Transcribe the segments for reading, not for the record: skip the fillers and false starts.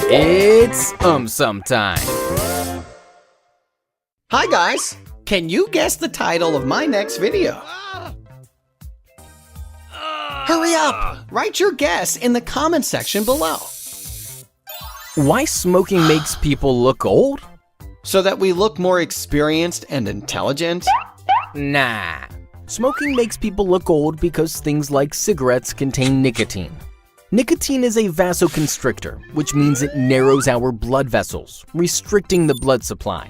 It's sometime. Hi guys! Can you guess the title of my next video? Hurry up! Write your guess in the comment section below. Why smoking makes people look old? So that we look more experienced and intelligent? Nah. Smoking makes people look old because things like cigarettes contain nicotine. Nicotine is a vasoconstrictor, which means it narrows our blood vessels, restricting the blood supply.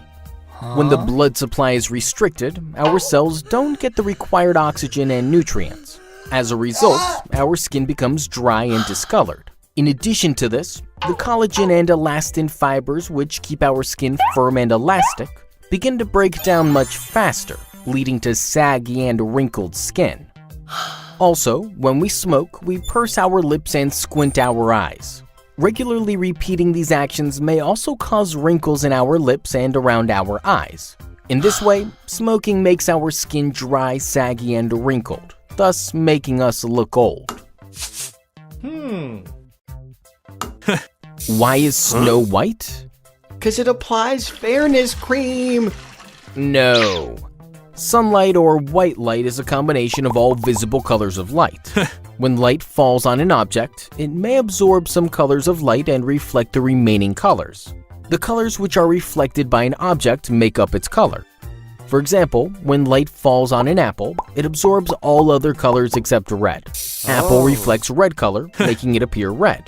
When the blood supply is restricted, our cells don't get the required oxygen and nutrients. As a result, our skin becomes dry and discolored. In addition to this, the collagen and elastin fibers, which keep our skin firm and elastic, begin to break down much faster, leading to saggy and wrinkled skin. Also, when we smoke, we purse our lips and squint our eyes. Regularly repeating these actions may also cause wrinkles in our lips and around our eyes. In this way, smoking makes our skin dry, saggy, and wrinkled, thus making us look old. Why is Snow white? 'Cause it applies fairness cream! No. Sunlight or white light is a combination of all visible colors of light. When light falls on an object, it may absorb some colors of light and reflect the remaining colors. The colors which are reflected by an object make up its color. For example, when light falls on an apple, it absorbs all other colors except red. Apple reflects red color, making it appear red.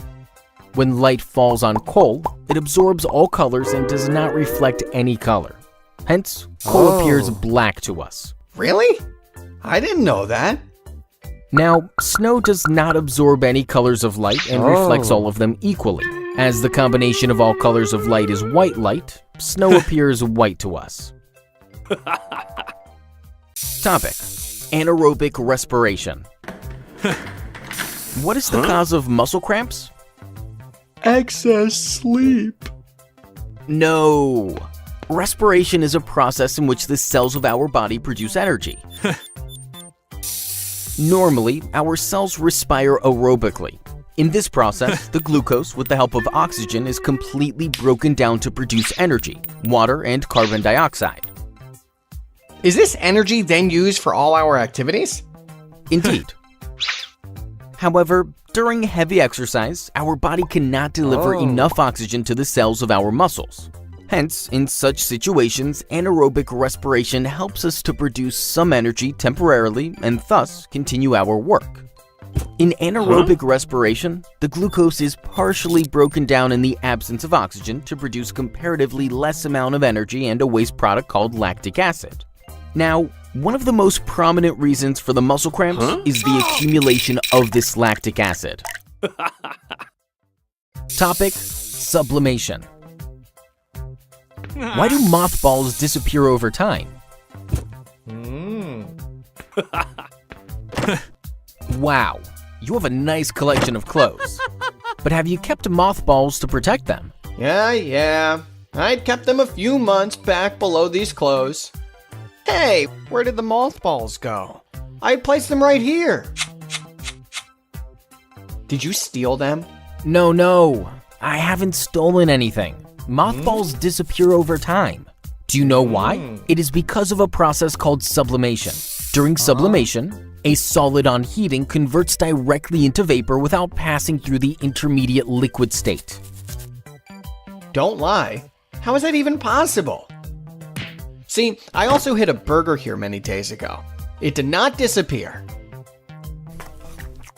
When light falls on coal, it absorbs all colors and does not reflect any color. Hence, coal appears black to us. Really? I didn't know that. Now, snow does not absorb any colors of light and reflects all of them equally. As the combination of all colors of light is white light, snow appears white to us. Topic: anaerobic respiration. What is the cause of muscle cramps? Excess sleep. No. Respiration is a process in which the cells of our body produce energy. Normally, our cells respire aerobically. In this process, the glucose, with the help of oxygen, is completely broken down to produce energy, water, and carbon dioxide. Is this energy then used for all our activities? Indeed. However, during heavy exercise, our body cannot deliver enough oxygen to the cells of our muscles. Hence, in such situations, anaerobic respiration helps us to produce some energy temporarily and thus continue our work. In anaerobic respiration, the glucose is partially broken down in the absence of oxygen to produce comparatively less amount of energy and a waste product called lactic acid. Now, one of the most prominent reasons for the muscle cramps is the accumulation of this lactic acid. Topic: sublimation. Why do mothballs disappear over time? Wow, you have a nice collection of clothes. But have you kept mothballs to protect them? Yeah. I'd kept them a few months back below these clothes. Hey, where did the mothballs go? I placed them right here. Did you steal them? No, I haven't stolen anything. Mothballs disappear over time. Do you know why? It is because of a process called sublimation. During sublimation, a solid on heating converts directly into vapor without passing through the intermediate liquid state. Don't lie. How is that even possible? See, I also hid a burger here many days ago. It did not disappear.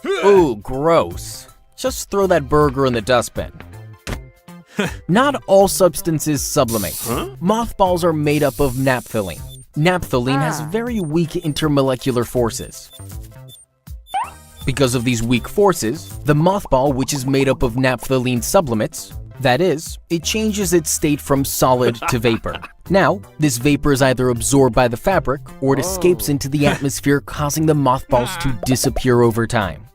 Ooh, gross. Just throw that burger in the dustbin. Not all substances sublimate. Mothballs are made up of naphthalene. Naphthalene has very weak intermolecular forces. Because of these weak forces, the mothball, which is made up of naphthalene sublimates, that is, it changes its state from solid to vapor. Now, this vapor is either absorbed by the fabric or it escapes into the atmosphere, causing the mothballs to disappear over time.